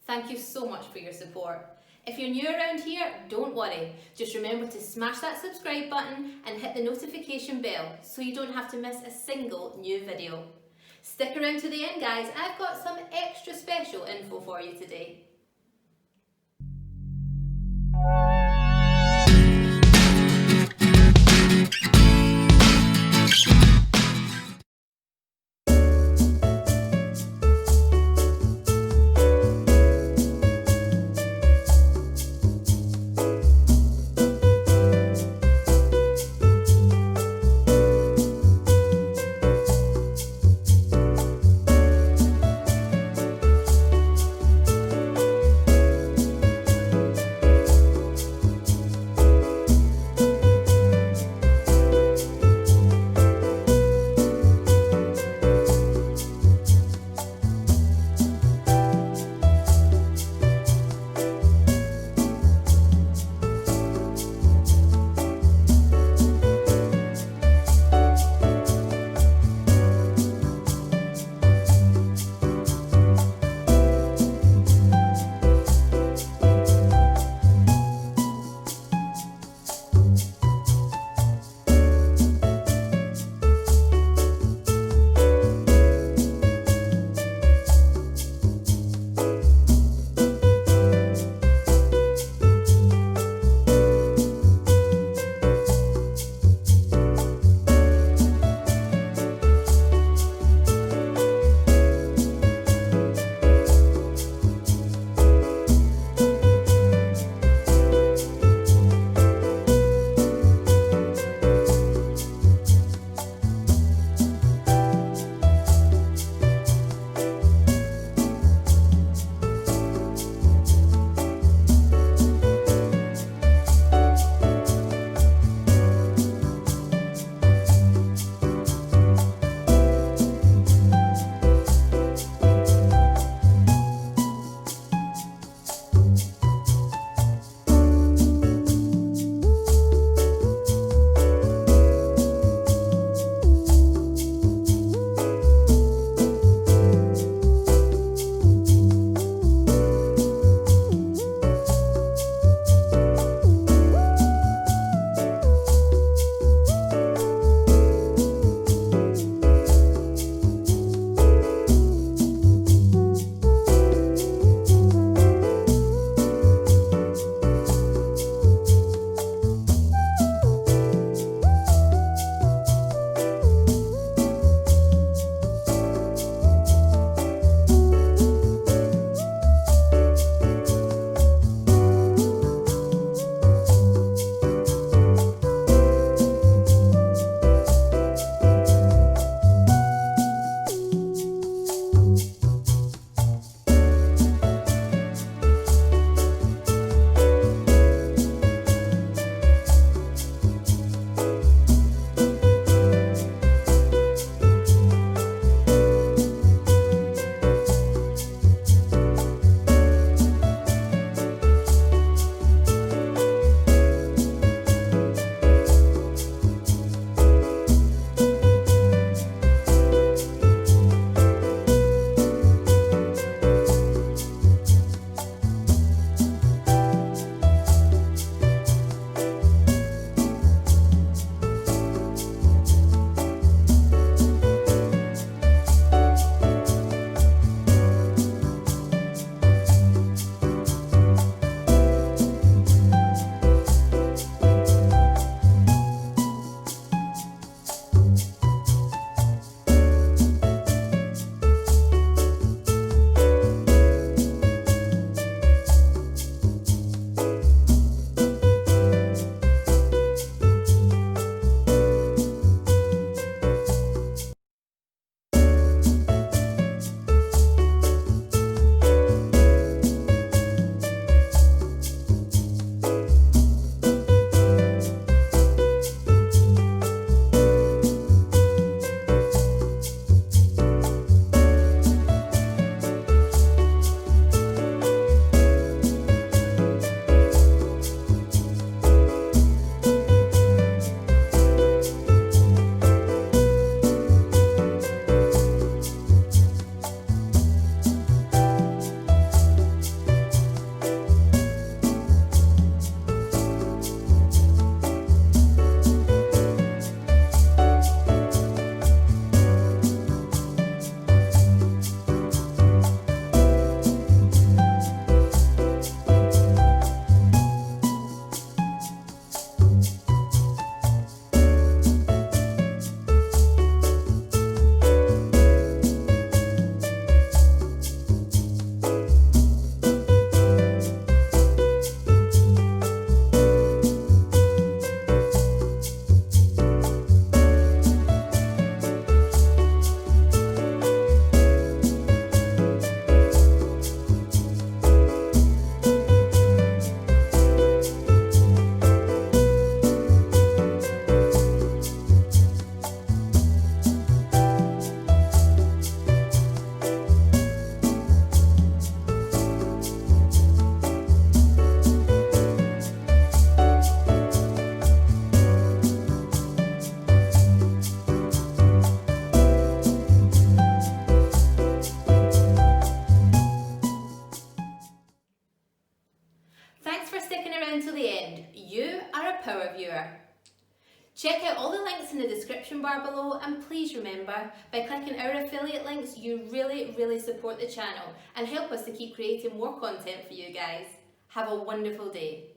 Thank you so much for your support. If you're new around here, don't worry. Just remember to smash that subscribe button and hit the notification bell so you don't have to miss a single new video. Stick around to the end, guys. I've got some extra special info for you today. out all the links in the description bar below, and please remember, by clicking our affiliate links, you really support the channel and help us to keep creating more content for you guys. Have a wonderful day.